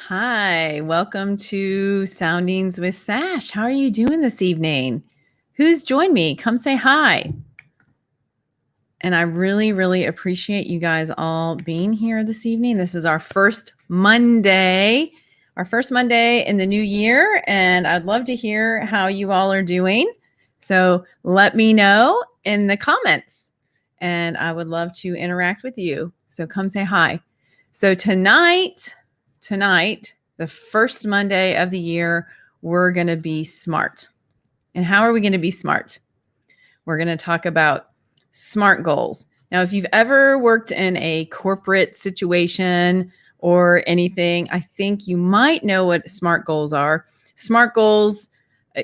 Hi, welcome to Soundings with Sash. How are you doing this evening? Who's joined me? Come say hi. And I really, really appreciate you guys all being here this evening. This is our first Monday in the new year, and I'd love to hear how you all are doing. So let me know in the comments, and I would love to interact with you. So come say hi. So tonight, the first Monday of the year, we're going to be smart. And how are we going to be smart? We're going to talk about SMART goals. Now, if you've ever worked in a corporate situation or anything, I think you might know what SMART goals are. SMART goals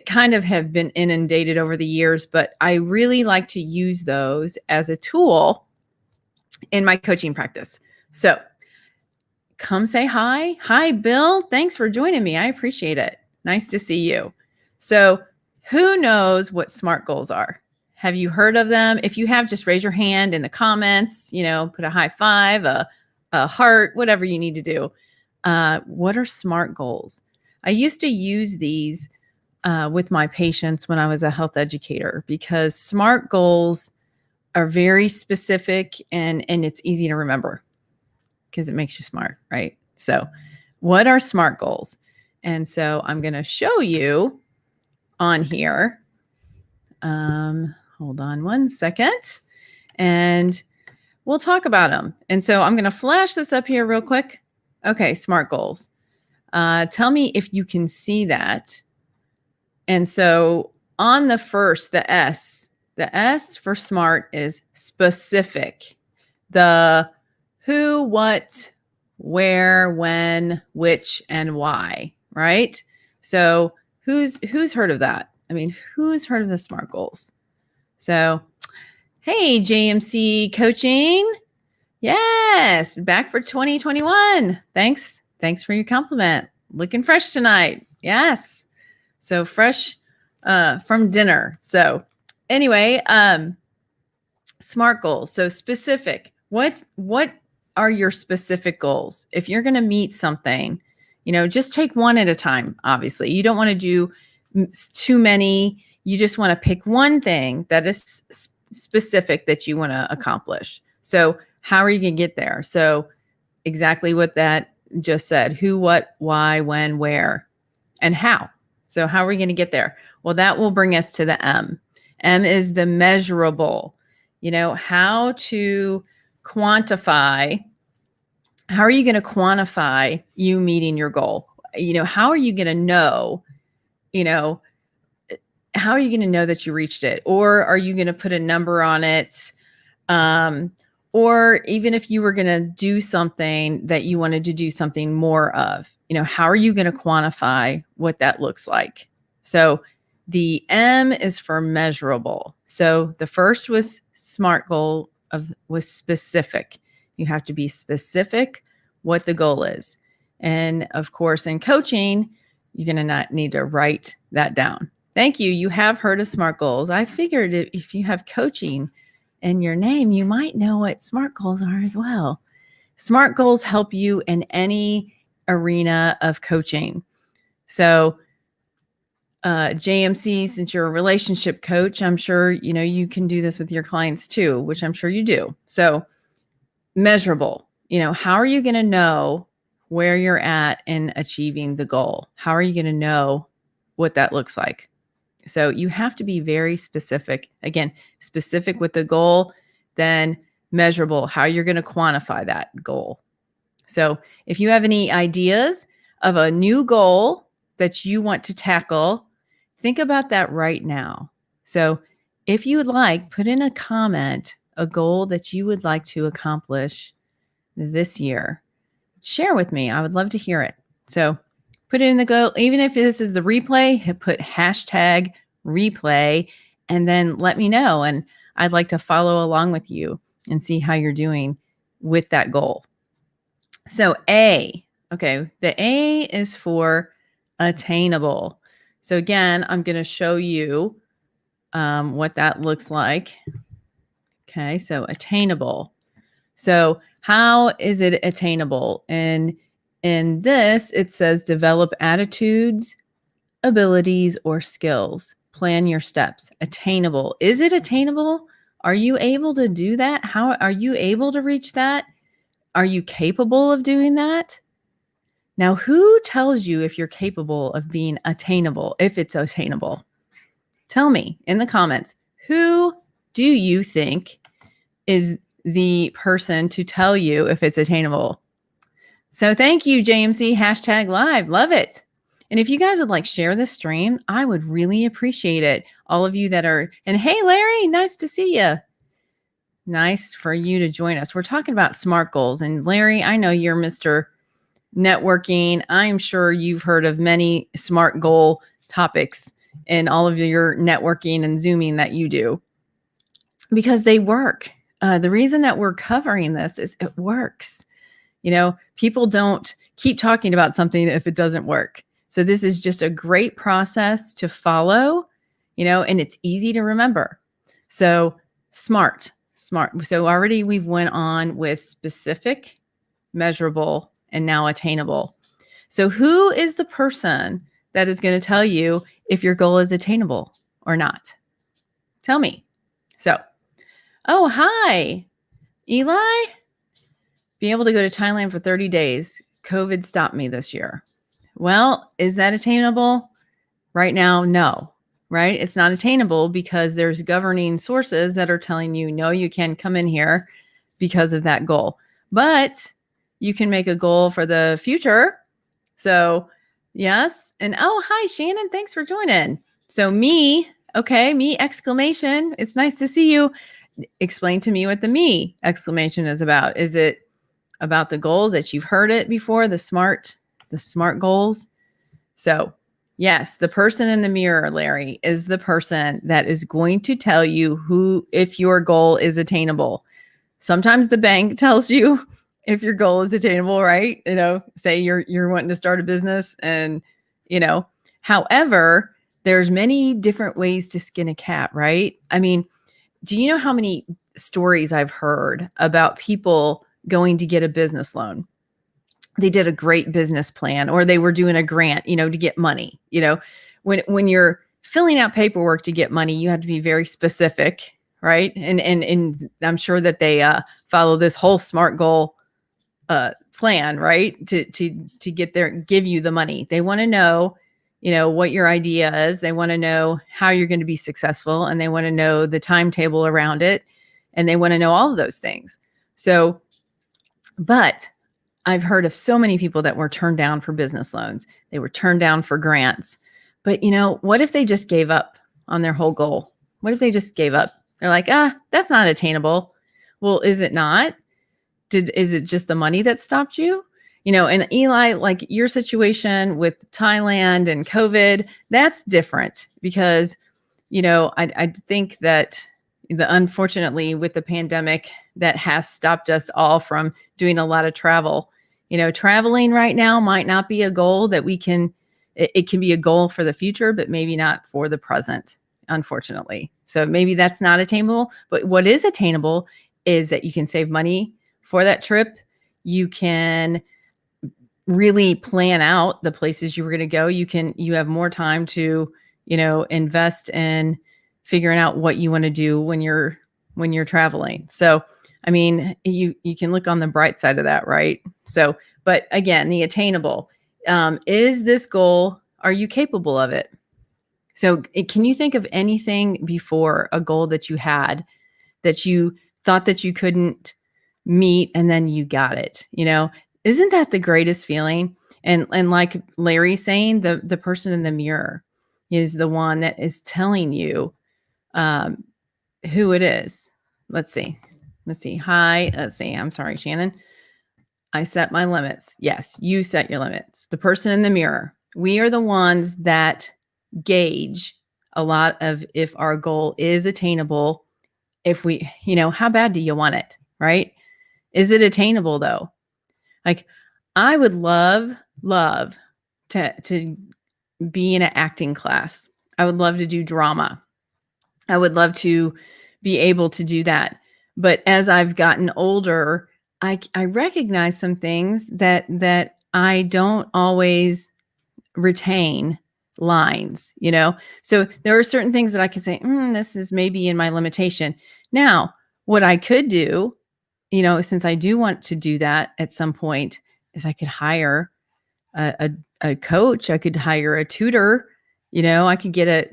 kind of have been inundated over the years, but I really like to use those as a tool in my coaching practice. So come say hi. Hi, Bill. Thanks for joining me. I appreciate it. Nice to see you. So who knows what SMART goals are? Have you heard of them? If you have, just raise your hand in the comments, put a high five, a heart, whatever you need to do. What are SMART goals? I used to use these with my patients when I was a health educator because SMART goals are very specific and it's easy to remember because it makes you smart, right? So what are SMART goals? And so I'm going to show you on here. Hold on one second. And we'll talk about them. And so I'm going to flash this up here real quick. Okay, SMART goals. Tell me if you can see that. And so on the first, the S for SMART is specific. The who, what, where, when, which, and why, right? So who's heard of that? I mean, who's heard of the SMART goals? So, hey, JMC Coaching. Yes, back for 2021. Thanks for your compliment. Looking fresh tonight. Yes. So fresh from dinner. So anyway, SMART goals. So specific. What are your specific goals? If you're going to meet something, just take one at a time. Obviously, you don't want to do too many. You just want to pick one thing that is specific that you want to accomplish. So how are you going to get there? So exactly what that just said: who, what, why, when, where, and how. So how are we going to get there? Well, that will bring us to the M. M is the measurable. How to quantify. How are you going to quantify you meeting your goal? How are you going to know, how are you going to know that you reached it? Or are you going to put a number on it? Or even if you were going to do something that you wanted to do something more of, how are you going to quantify what that looks like? So the M is for measurable. So the first was SMART goal was specific. You have to be specific what the goal is. And of course, in coaching, you're going to not need to write that down. Thank you. You have heard of SMART goals. I figured if you have coaching in your name, you might know what SMART goals are as well. SMART goals help you in any arena of coaching. So JMC, since you're a relationship coach, I'm sure, you can do this with your clients too, which I'm sure you do. So measurable, how are you going to know where you're at in achieving the goal? How are you going to know what that looks like? So you have to be very specific. Again, specific with the goal, then measurable, how you're going to quantify that goal. So if you have any ideas of a new goal that you want to tackle, think about that right now. So if you would like, put in a comment a goal that you would like to accomplish this year. Share with me. I would love to hear it. So put it in the goal. Even if this is the replay, put hashtag replay and then let me know. And I'd like to follow along with you and see how you're doing with that goal. So A, okay, the A is for attainable. So again, I'm going to show you what that looks like. Okay, so attainable. So how is it attainable in In this, it says develop attitudes, abilities, or skills. Plan your steps. Attainable. Is it attainable? Are you able to do that? How are you able to reach that? Are you capable of doing that? Now, who tells you if you're capable of being attainable, if it's attainable? Tell me in the comments, who do you think is the person to tell you if it's attainable? So thank you, JMC #live. Love it. And if you guys would like share this stream, I would really appreciate it. All of you that are, and hey, Larry, nice to see you. Nice for you to join us. We're talking about SMART goals. And Larry, I know you're Mr. Networking. I'm sure you've heard of many SMART goal topics in all of your networking and Zooming that you do because they work. The reason that we're covering this is it works. You know, people don't keep talking about something if it doesn't work. So this is just a great process to follow, you know, and it's easy to remember. So SMART. So already we've went on with specific, measurable, and now attainable. So who is the person that is going to tell you if your goal is attainable or not? Tell me. So, oh, hi, Eli. Be able to go to Thailand for 30 days. COVID stopped me this year. Well, is that attainable? Right now, no, right? It's not attainable because there's governing sources that are telling you, no, you can't come in here because of that goal. But you can make a goal for the future. So yes. And oh, hi, Shannon. Thanks for joining. So me, exclamation. It's nice to see you. Explain to me what the me exclamation is about. Is it about the goals that you've heard it before, the SMART goals? So yes, the person in the mirror, Larry, is the person that is going to tell you if your goal is attainable. Sometimes the bank tells you if your goal is attainable, right? You know, say you're wanting to start a business and, you know, however, there's many different ways to skin a cat, right? I mean, do you know how many stories I've heard about people going to get a business loan? They did a great business plan or they were doing a grant, you know, to get money. You know, when you're filling out paperwork to get money, you have to be very specific, right? And I'm sure that they follow this whole SMART goal plan, right? To get there, give you the money. They want to know, you know, what your idea is. They want to know how you're going to be successful, and they want to know the timetable around it, and they want to know all of those things. So, but I've heard of so many people that were turned down for business loans. They were turned down for grants. But, you know, what if they just gave up on their whole goal? What if they just gave up? They're like, that's not attainable. Well, is it not? Is it just the money that stopped you? You know, and Eli, like your situation with Thailand and COVID, that's different because, you know, I think that unfortunately with the pandemic, that has stopped us all from doing a lot of travel. You know, traveling right now might not be a goal that we can, it can be a goal for the future, but maybe not for the present, unfortunately. So maybe that's not attainable, but what is attainable is that you can save money for that trip. You can really plan out the places you were going to go. You have more time to, you know, invest in figuring out what you want to do when you're traveling. So, I mean, you can look on the bright side of that, right? So, but again, the attainable, is this goal, are you capable of it? So can you think of anything before a goal that you had that you thought that you couldn't meet and then you got it? You know, isn't that the greatest feeling? And like Larry's saying, the person in the mirror is the one that is telling you who it is. Let's see. Hi. Let's see. I'm sorry, Shannon. I set my limits. Yes, you set your limits. The person in the mirror. We are the ones that gauge a lot of if our goal is attainable. If we, you know, how bad do you want it, right? Is it attainable though? Like, I would love to be in an acting class. I would love to do drama. I would love to be able to do that. But as I've gotten older, I recognize some things that I don't always retain lines, So there are certain things that I can say, this is maybe in my limitation. Now, what I could do, since I do want to do that at some point, is I could hire a coach. I could hire a tutor. I could get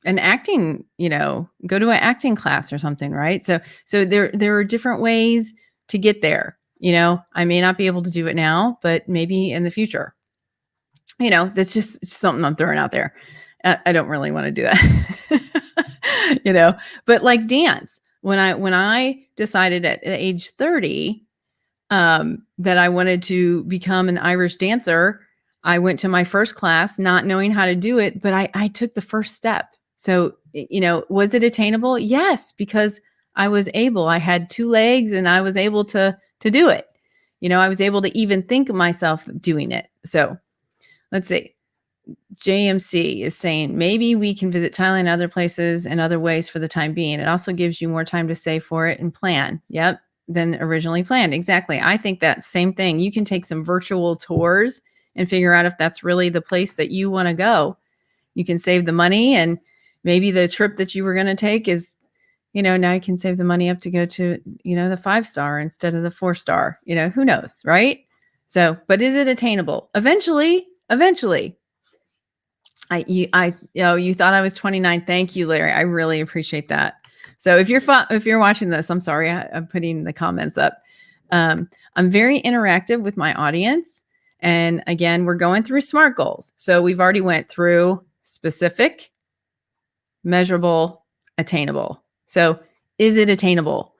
an acting, go to an acting class or something, right? So there are different ways to get there. I may not be able to do it now, but maybe in the future. That's just something I'm throwing out there. I don't really want to do that. But like dance, when I decided at age 30 that I wanted to become an Irish dancer, I went to my first class not knowing how to do it, but I took the first step. So, was it attainable? Yes, because I had 2 legs and I was able to do it. I was able to even think of myself doing it. So let's see. JMC is saying maybe we can visit Thailand and other places and other ways for the time being. It also gives you more time to save for it and plan. Yep. Than originally planned. Exactly. I think that same thing. You can take some virtual tours and figure out if that's really the place that you want to go. You can save the money, and maybe the trip that you were going to take is, now you can save the money up to go to, the 5-star instead of the 4-star, who knows, right? So, but is it attainable? Eventually. You thought I was 29. Thank you, Larry. I really appreciate that. So if you're watching this, I'm sorry, I'm putting the comments up. I'm very interactive with my audience. And again, we're going through SMART goals. So we've already went through specific, measurable, attainable. So is it attainable?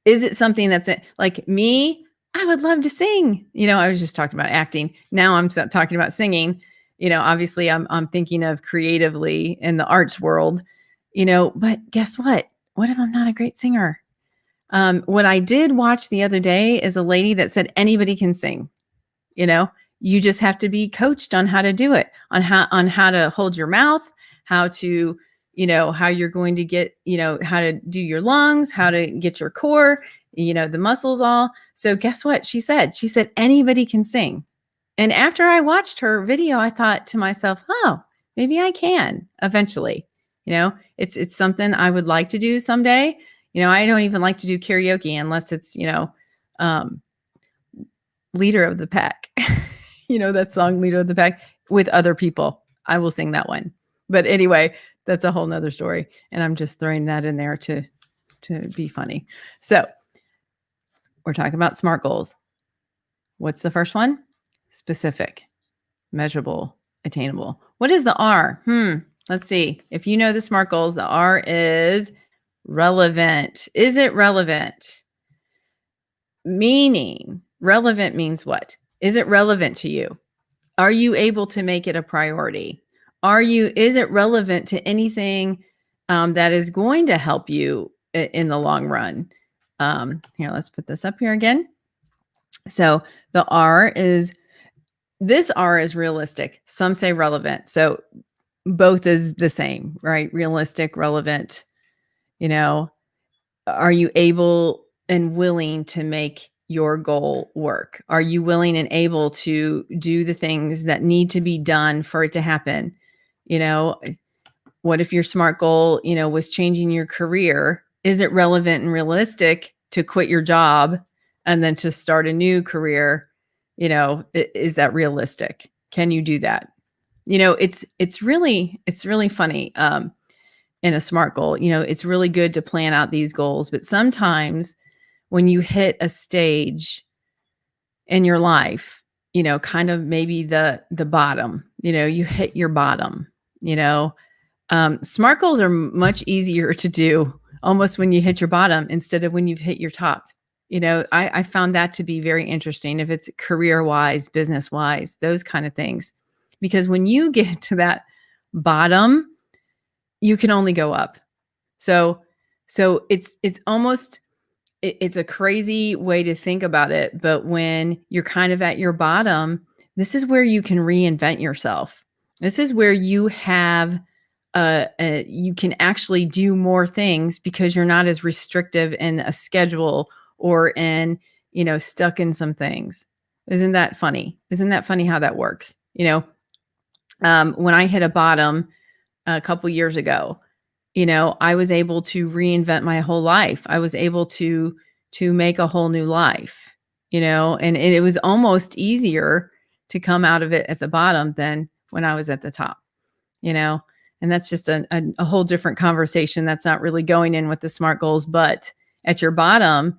Is it something that's like me? I would love to sing. I was just talking about acting. Now I'm talking about singing. Obviously I'm thinking of creatively in the arts world, but guess what? What if I'm not a great singer? What I did watch the other day is a lady that said anybody can sing. You just have to be coached on how to do it, on how to hold your mouth, how to, how you're going to get, how to do your lungs, how to get your core, the muscles all. So guess what she said? She said anybody can sing. And after I watched her video, I thought to myself, oh, maybe I can eventually. It's something I would like to do someday. I don't even like to do karaoke unless it's, Leader of the Pack. That song, Leader of the Pack, with other people. I will sing that one. But anyway, that's a whole nother story. And I'm just throwing that in there to be funny. So we're talking about SMART goals. What's the first one? Specific, measurable, attainable. What is the R? Let's see. If you know the SMART goals, the R is relevant. Is it relevant? Meaning, relevant means what? Is it relevant to you? Are you able to make it a priority? Is it relevant to anything that is going to help you in the long run? Here, let's put this up here again. So the this R is realistic. Some say relevant. So both is the same, right? Realistic, relevant. Are you able and willing to make your goal work? Are you willing and able to do the things that need to be done for it to happen? What if your SMART goal, was changing your career? Is it relevant and realistic to quit your job and then to start a new career? Is that realistic? Can you do that? It's really funny. In a SMART goal, it's really good to plan out these goals, but sometimes when you hit a stage in your life, kind of maybe the bottom, you hit your bottom, SMART goals are much easier to do almost when you hit your bottom instead of when you've hit your top. I found that to be very interesting if it's career-wise, business-wise, those kind of things. Because when you get to that bottom, you can only go up. So it's almost, it's a crazy way to think about it. But when you're kind of at your bottom, this is where you can reinvent yourself. This is where you have, you can actually do more things because you're not as restrictive in a schedule or in, stuck in some things. Isn't that funny? Isn't that funny how that works? When I hit a bottom a couple years ago, I was able to reinvent my whole life. I was able to make a whole new life, and it was almost easier to come out of it at the bottom than when I was at the top, you know, and that's just a whole different conversation. That's not really going in with the SMART goals, but at your bottom,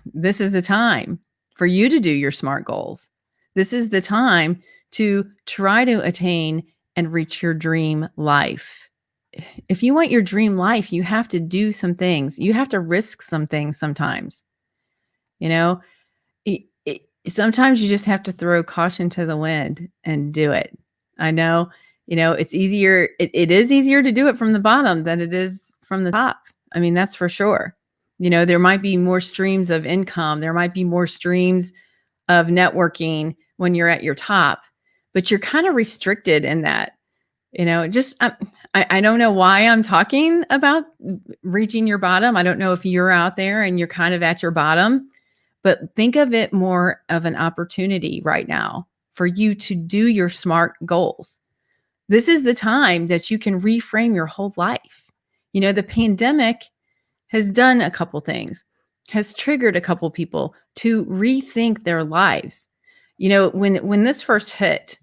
this is the time for you to do your SMART goals. This is the time to try to attain and reach your dream life. If you want your dream life, you have to do some things. You have to risk some things sometimes. You know, sometimes you just have to throw caution to the wind and do it. I know, it's easier. It is easier to do it from the bottom than it is from the top. I mean, that's for sure. There might be more streams of income. There might be more streams of networking when you're at your top, but you're kind of restricted in that. I don't know why I'm talking about reaching your bottom. I don't know if you're out there and you're kind of at your bottom, but think of it more of an opportunity right now for you to do your SMART goals. This is the time that you can reframe your whole life. The pandemic has done a couple things, has triggered a couple people to rethink their lives. When this first hit,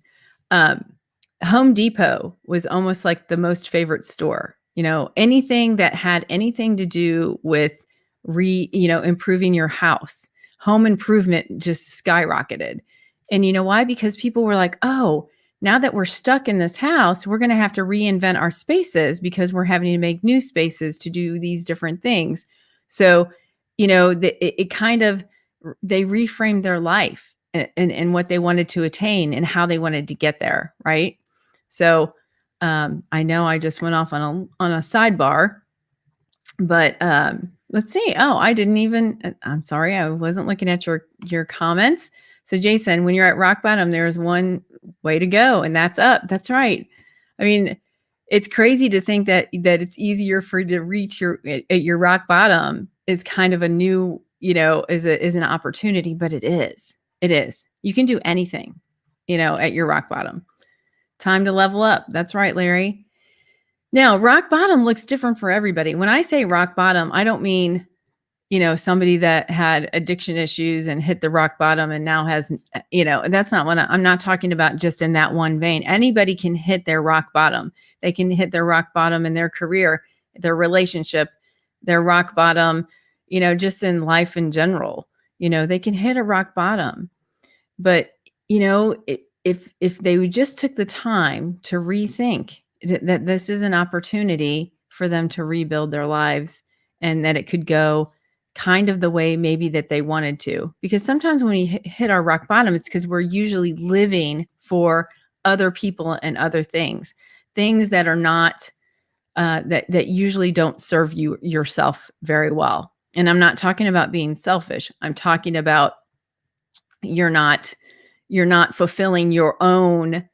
Home Depot was almost like the most favorite store. Anything that had anything to do with improving your house, home improvement just skyrocketed. And you know why? Because people were like, oh, now that we're stuck in this house, we're going to have to reinvent our spaces because we're having to make new spaces to do these different things. So, it kind of, they reframed their life and what they wanted to attain and how they wanted to get there. Right. So, I know I just went off on a sidebar, but, let's see. Oh, I'm sorry. I wasn't looking at your comments. So Jason, when you're at rock bottom, there's one way to go, and that's up. That's right. I mean, it's crazy to think that it's easier for you to reach your rock bottom is kind of a new, is an opportunity, but it is. It is. You can do anything, at your rock bottom. Time to level up. That's right, Larry. Now, rock bottom looks different for everybody. When I say rock bottom, I don't mean, somebody that had addiction issues and hit the rock bottom and now has, that's not what I'm not talking about just in that one vein. Anybody can hit their rock bottom. They can hit their rock bottom in their career, their relationship, their rock bottom, just in life in general. They can hit a rock bottom. But, if they just took the time to rethink that this is an opportunity for them to rebuild their lives and that it could go kind of the way maybe that they wanted to. Because sometimes when we hit our rock bottom, it's because we're usually living for other people and other things that are not, that usually don't serve you yourself very well. And I'm not talking about being selfish. I'm talking about you're not fulfilling your own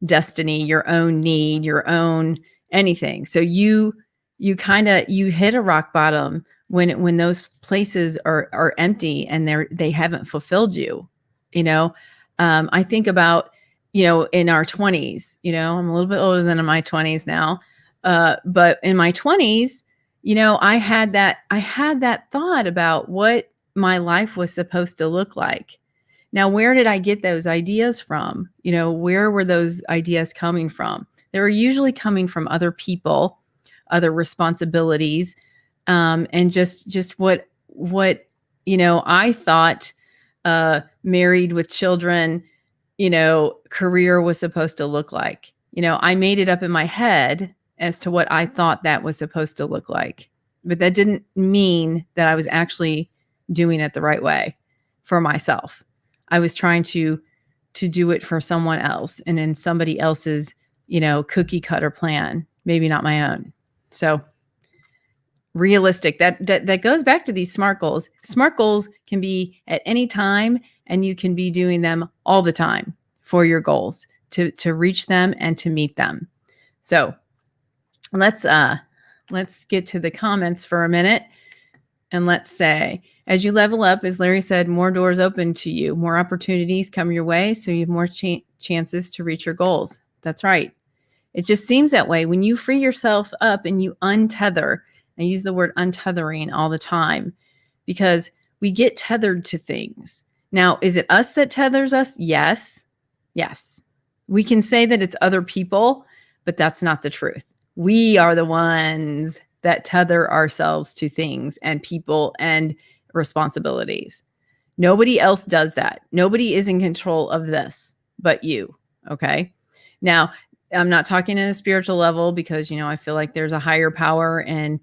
destiny, your own need, your own anything. So you hit a rock bottom when those places are empty and they haven't fulfilled you. I think about, in our 20s, I'm a little bit older than in my 20s now. But in my 20s, I had that thought about what my life was supposed to look like. Now, where did I get those ideas from? Where were those ideas coming from? They were usually coming from other people, other responsibilities, and just what I thought married with children, career was supposed to look like. I made it up in my head as to what I thought that was supposed to look like. But that didn't mean that I was actually doing it the right way for myself. I was trying to do it for someone else and in somebody else's, cookie cutter plan, maybe not my own. So realistic, that goes back to these SMART goals. SMART goals can be at any time, and you can be doing them all the time for your goals to reach them and to meet them. So let's get to the comments for a minute. And let's say, as you level up, as Larry said, more doors open to you, more opportunities come your way, so you have more chances to reach your goals. That's right. It just seems that way. When you free yourself up and you untether, I use the word untethering all the time because we get tethered to things. Now, is it us that tethers us? Yes. Yes. We can say that it's other people, but that's not the truth. We are the ones that tether ourselves to things and people and responsibilities. Nobody else does that. Nobody is in control of this but you. Okay. Now, I'm not talking in a spiritual level because, I feel like there's a higher power and,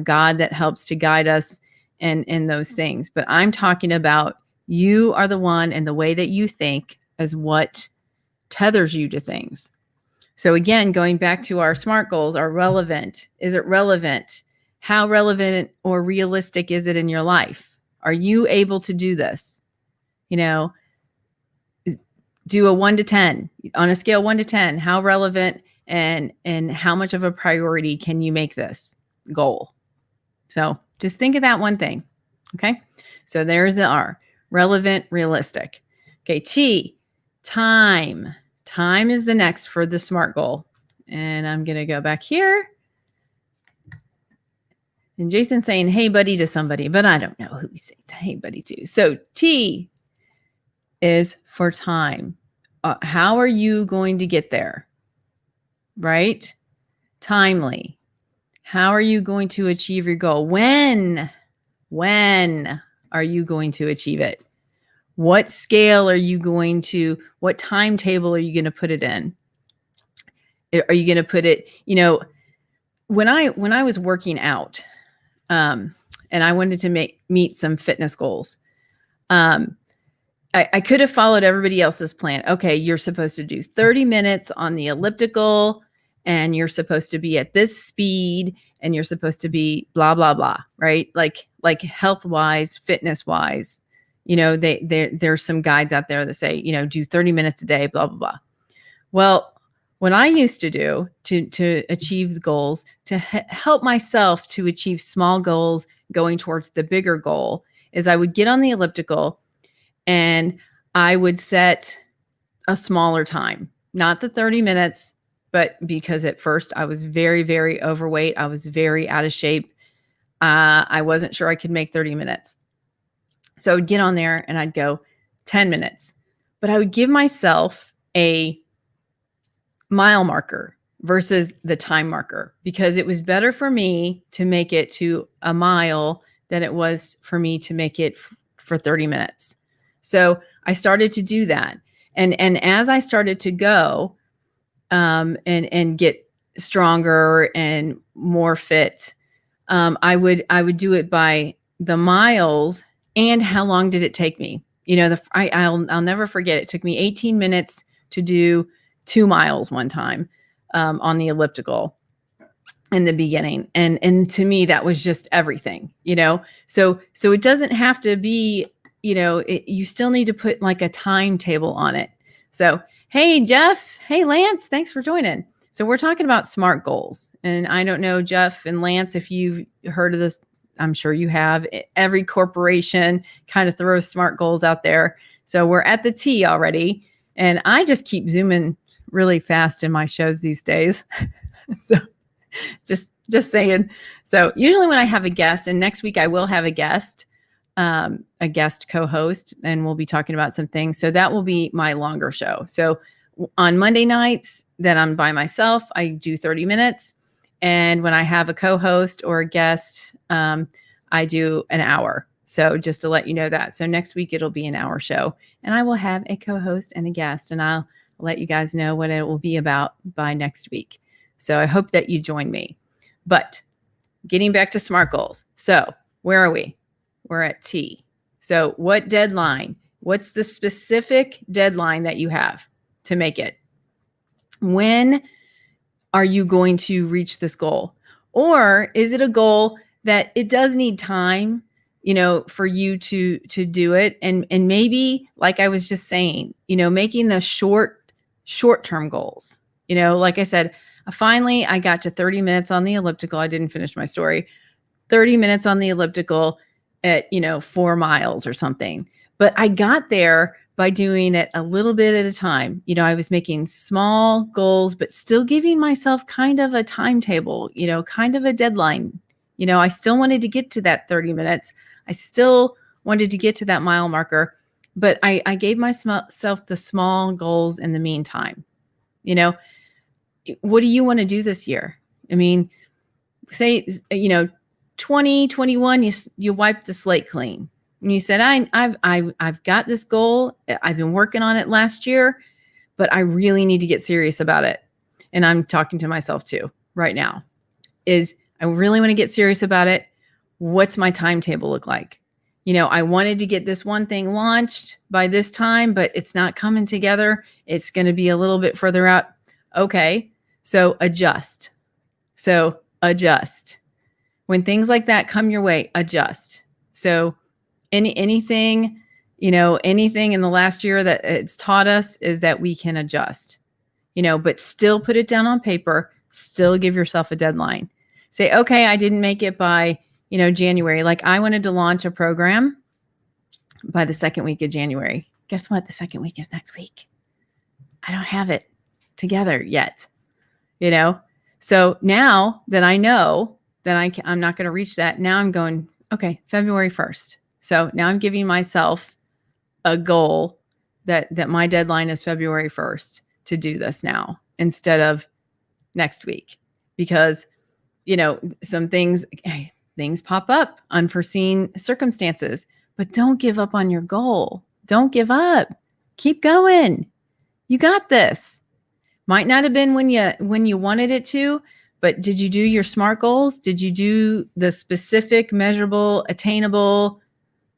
God that helps to guide us and those things. But I'm talking about you are the one, and the way that you think is what tethers you to things. So again, going back to our SMART goals, are relevant. Is it relevant? How relevant or realistic is it in your life? Are you able to do this? Do a 1 to 10 on a scale 1 to 10. How relevant and how much of a priority can you make this goal? So just think of that one thing. Okay. So there's the R, relevant, realistic. Okay. T, time. Time is the next for the SMART goal. And I'm going to go back here. And Jason's saying, hey, buddy, to somebody, but I don't know who he's saying hey, buddy, to. So T is for time. How are you going to get there? Right? Timely. How are you going to achieve your goal? When are you going to achieve it? What scale are you going to, what timetable are you going to put it in? Are you going to put it, when I was working out, and I wanted to meet some fitness goals, I could have followed everybody else's plan. Okay, you're supposed to do 30 minutes on the elliptical, and you're supposed to be at this speed, and you're supposed to be blah, blah, blah, right? Like health-wise, fitness-wise, there's some guides out there that say, do 30 minutes a day, blah, blah, blah. Well, what I used to do to achieve the goals, to help myself to achieve small goals going towards the bigger goal, is I would get on the elliptical and I would set a smaller time, not the 30 minutes, but because at first I was very, very overweight. I was very out of shape. I wasn't sure I could make 30 minutes. So I would get on there and I'd go 10 minutes, but I would give myself a mile marker versus the time marker, because it was better for me to make it to a mile than it was for me to make it for 30 minutes. So I started to do that. And as I started to go and get stronger and more fit, I would do it by the miles and how long did it take me? I'll never forget. It took me 18 minutes to do 2 miles one time on the elliptical in the beginning. And to me, that was just everything, So it doesn't have to be, you still need to put like a timetable on it. So, hey, Jeff. Hey, Lance. Thanks for joining. So we're talking about SMART goals. And I don't know, Jeff and Lance, if you've heard of this. I'm sure you have. Every corporation kind of throws SMART goals out there. So we're at the T already. And I just keep zooming really fast in my shows these days. So just saying. So usually when I have a guest, and next week I will have a guest co-host, and we'll be talking about some things. So that will be my longer show. So on Monday nights that I'm by myself, I do 30 minutes. And when I have a co-host or a guest, I do an hour. So just to let you know that. So next week it'll be an hour show, and I will have a co-host and a guest, and I'll let you guys know what it will be about by next week. So I hope that you join me. But getting back to SMART goals. So where are we? We're at T. So what deadline? What's the specific deadline that you have to make it? When are you going to reach this goal? Or is it a goal that it does need time, for you to do it? And maybe, like I was just saying, making the short-term goals. Like I said, finally I got to 30 minutes on the elliptical. I didn't finish my story. 30 minutes on the elliptical at, 4 miles or something. But I got there by doing it a little bit at a time. I was making small goals, but still giving myself kind of a timetable, kind of a deadline. I still wanted to get to that 30 minutes. I still wanted to get to that mile marker, but I gave myself the small goals in the meantime. What do you want to do this year? I mean, say, 2021, you wiped the slate clean. And you said, I've got this goal. I've been working on it last year, but I really need to get serious about it. And I'm talking to myself too right now. I really want to get serious about it. What's my timetable look like? I wanted to get this one thing launched by this time, but it's not coming together. It's going to be a little bit further out. Okay. So adjust. When things like that come your way, adjust. So anything in the last year that it's taught us is that we can adjust, but still put it down on paper, still give yourself a deadline. Say, okay, I didn't make it by, January. Like I wanted to launch a program by the second week of January. Guess what? The second week is next week. I don't have it together yet, So now that I know that I'm not going to reach that, now I'm going, okay, February 1st. So now I'm giving myself a goal that my deadline is February 1st to do this now instead of next week, because, some things pop up, unforeseen circumstances, but don't give up on your goal. Don't give up. Keep going. You got this. Might not have been when you wanted it to, but did you do your SMART goals? Did you do the specific, measurable, attainable,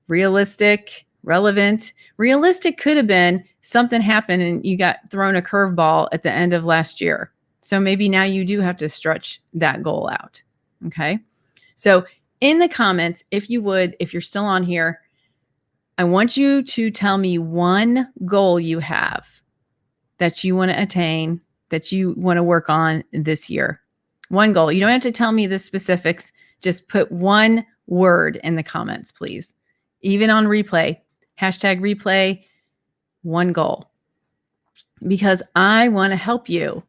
realistic, relevant? Realistic could have been something happened and you got thrown a curveball at the end of last year. So maybe now you do have to stretch that goal out. Okay. So in the comments, if you're still on here, I want you to tell me one goal you have that you want to attain, that you want to work on this year. One goal. You don't have to tell me the specifics. Just put one word in the comments, please. Even on replay, #replay, one goal. Because I want to help you.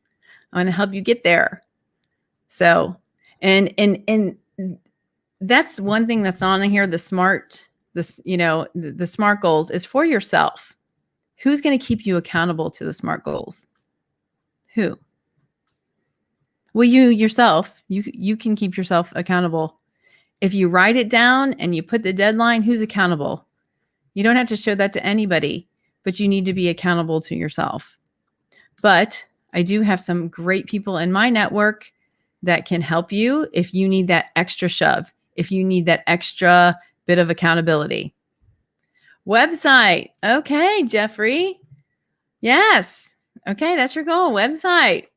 I want to help you get there. So, and that's one thing that's on here. The SMART goals is for yourself. Who's going to keep you accountable to the SMART goals? Who? Well, you yourself, you can keep yourself accountable. If you write it down and you put the deadline, who's accountable? You don't have to show that to anybody, but you need to be accountable to yourself. But I do have some great people in my network that can help you if you need that extra shove, if you need that extra bit of accountability. Website. Okay, Jeffrey. Yes. Okay, that's your goal. Website.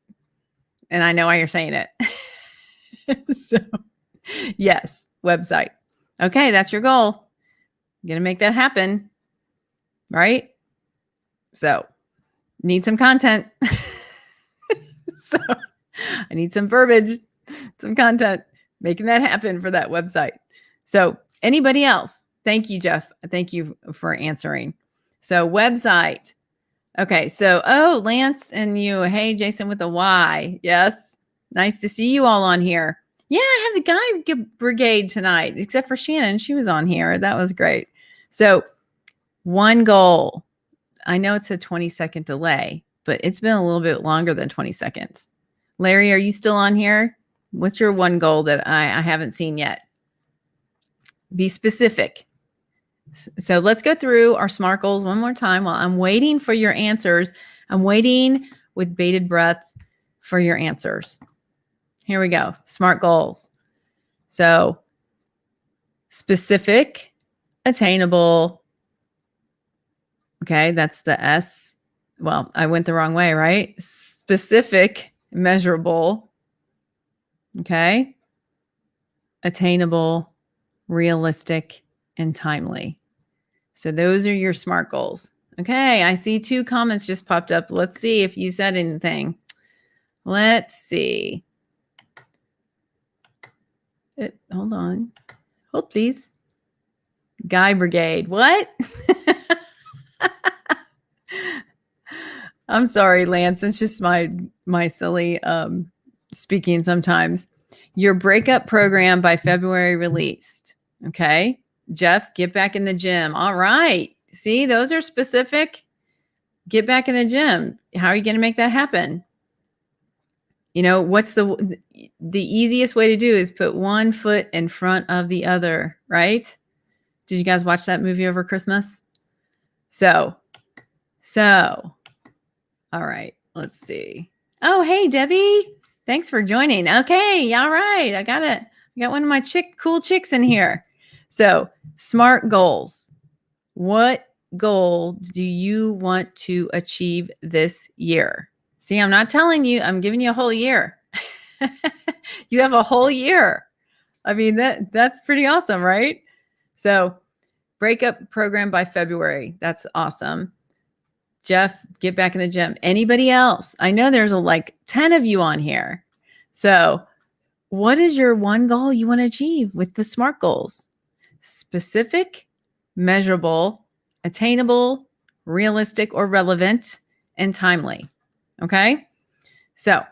And I know why you're saying it. So, yes, website. Okay, that's your goal. I'm going to make that happen. Right? So, need some content. So, I need some verbiage, some content, making that happen for that website. So, anybody else? Thank you, Jeff. Thank you for answering. So, website. Okay, so, Lance and you. Hey, Jason with a Y. Yes. Nice to see you all on here. Yeah, I have the Guy Brigade tonight, except for Shannon. She was on here. That was great. So, one goal. I know it's a 20-second delay, but it's been a little bit longer than 20 seconds. Larry, are you still on here? What's your one goal that I haven't seen yet? Be specific. So let's go through our SMART goals one more time while I'm waiting for your answers. I'm waiting with bated breath for your answers. Here we go. SMART goals. So specific, attainable. Okay, that's the S. Well, I went the wrong way, right? Specific, measurable. Okay. Attainable, realistic, and timely. So those are your SMART goals. Okay, I see 2 comments just popped up. Let's see if you said anything. Let's see. Hold on. Hold, please. Guy Brigade. What? I'm sorry, Lance. It's just my silly speaking sometimes. Your breakup program by February released. Okay. Jeff, get back in the gym. All right. See, those are specific. Get back in the gym. How are you going to make that happen? You know, what's the easiest way to do is put one foot in front of the other, right? Did you guys watch that movie over Christmas? So, all right, let's see. Oh, hey, Debbie. Thanks for joining. Okay, all right. I got one of my cool chicks in here. So, SMART goals. What goal do you want to achieve this year? See, I'm not telling you, I'm giving you a whole year. You have a whole year. I mean, that's pretty awesome, right? So, breakup program by February. That's awesome. Jeff, get back in the gym. Anybody else? I know there's like 10 of you on here. So, what is your one goal you want to achieve with the SMART goals? Specific, measurable, attainable, realistic or relevant, and timely. Okay? So,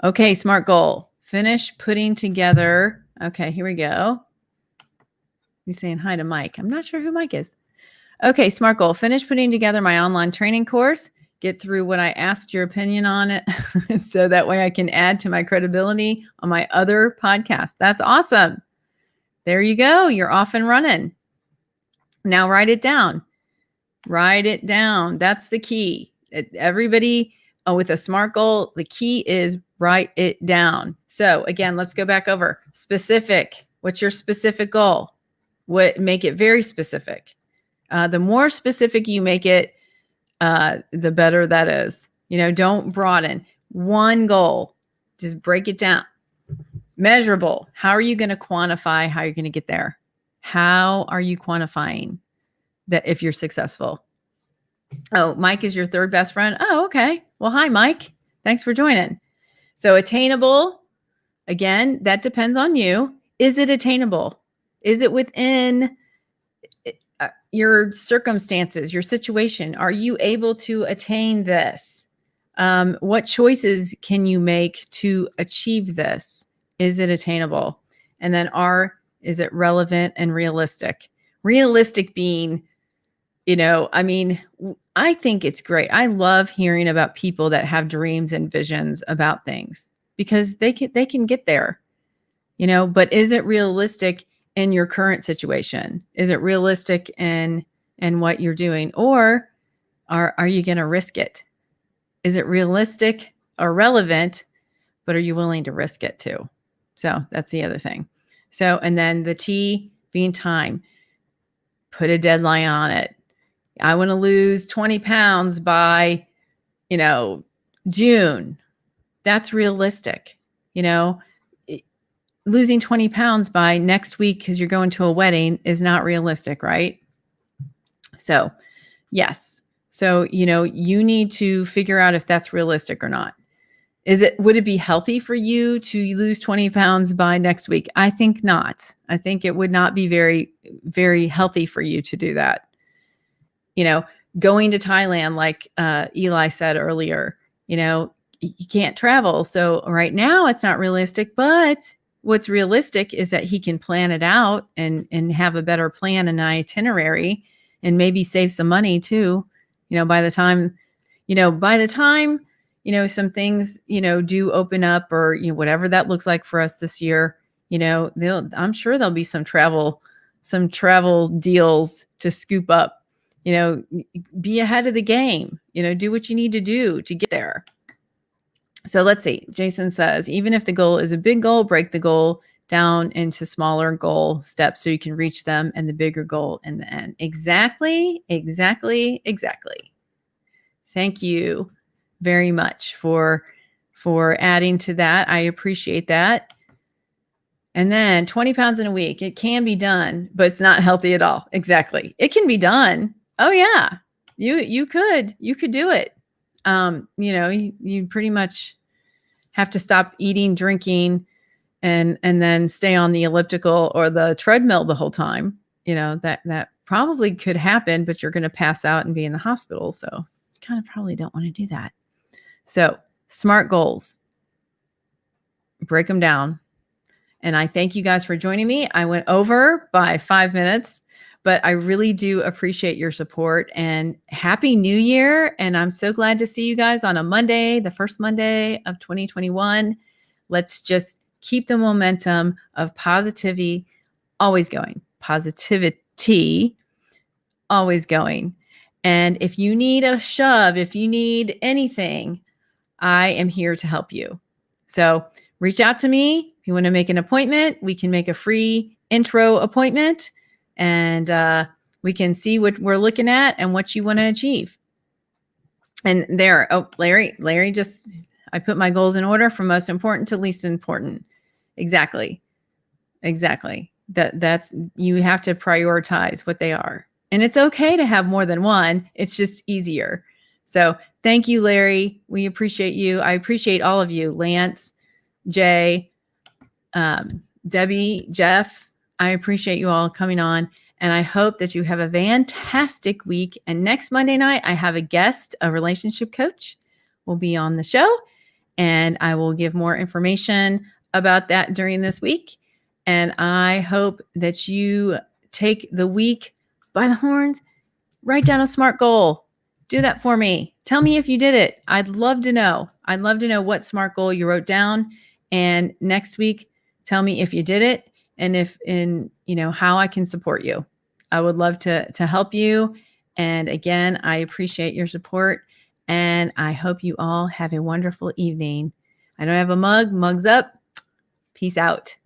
okay, SMART goal. Finish putting together. Okay, here we go. He's saying hi to Mike. I'm not sure who Mike is. Okay, SMART goal. Finish putting together my online training course. Get through what I asked your opinion on it so that way I can add to my credibility on my other podcast. That's awesome. There you go. You're off and running. Now write it down. Write it down. That's the key. Everybody with a SMART goal, the key is write it down. So again, let's go back over. Specific. What's your specific goal? Make it very specific. The more specific you make it, the better that is. You know, don't broaden. One goal. Just break it down. Measurable. How are you going to quantify how you're going to get there? How are you quantifying that if you're successful? Oh, Mike is your third best friend. Oh, okay. Well, hi, Mike. Thanks for joining. So attainable, again, that depends on you. Is it attainable? Is it within your circumstances, your situation? Are you able to attain this? What choices can you make to achieve this? Is it attainable? And then is it relevant and realistic? Realistic being, you know, I mean, I think it's great. I love hearing about people that have dreams and visions about things because they can get there, you know, but is it realistic in your current situation? Is it realistic in what you're doing? Or are you going to risk it? Is it realistic or relevant, but are you willing to risk it too? So that's the other thing. So, and then the T being time. Put a deadline on it. I want to lose 20 pounds by, you know, June. That's realistic. You know, losing 20 pounds by next week because you're going to a wedding is not realistic, right? So, yes. So, you know, you need to figure out if that's realistic or not. Would it be healthy for you to lose 20 pounds by next week? I think not. I think it would not be very, very healthy for you to do that. You know, going to Thailand, like Eli said earlier, you know, you can't travel. So right now it's not realistic, but what's realistic is that he can plan it out and have a better plan and itinerary and maybe save some money too. You know, by the time, some things, you know, do open up or, you know, whatever that looks like for us this year, you know, I'm sure there'll be some travel deals to scoop up, you know, be ahead of the game, you know, do what you need to do to get there. So let's see. Jason says, even if the goal is a big goal, break the goal down into smaller goal steps so you can reach them and the bigger goal in the end. Exactly. Thank you very much for adding to that. I appreciate that. And then 20 pounds in a week, it can be done, but it's not healthy at all. Exactly. It can be done. Oh yeah. You could do it. You know, you pretty much have to stop eating, drinking, and then stay on the elliptical or the treadmill the whole time, that probably could happen, but you're going to pass out and be in the hospital. So you kind of probably don't want to do that. So SMART goals, break them down. And I thank you guys for joining me. I went over by 5 minutes, but I really do appreciate your support, and Happy New Year. And I'm so glad to see you guys on a Monday, the first Monday of 2021. Let's just keep the momentum of positivity always going. Positivity always going. And if you need a shove, if you need anything, I am here to help you. So reach out to me. If you want to make an appointment, we can make a free intro appointment, and we can see what we're looking at and what you want to achieve. And there, Larry just, I put my goals in order from most important to least important. Exactly. That's, you have to prioritize what they are. And it's okay to have more than one. It's just easier. So thank you, Larry. We appreciate you. I appreciate all of you. Lance, Jay, Debbie, Jeff, I appreciate you all coming on. And I hope that you have a fantastic week. And next Monday night, I have a guest, a relationship coach, will be on the show. And I will give more information about that during this week. And I hope that you take the week by the horns, write down a SMART goal. Do that for me. Tell me if you did it. I'd love to know. I'd love to know what SMART goal you wrote down. And next week, tell me if you did it and how I can support you. I would love to help you. And again, I appreciate your support, and I hope you all have a wonderful evening. I don't have a mug. Mugs up. Peace out.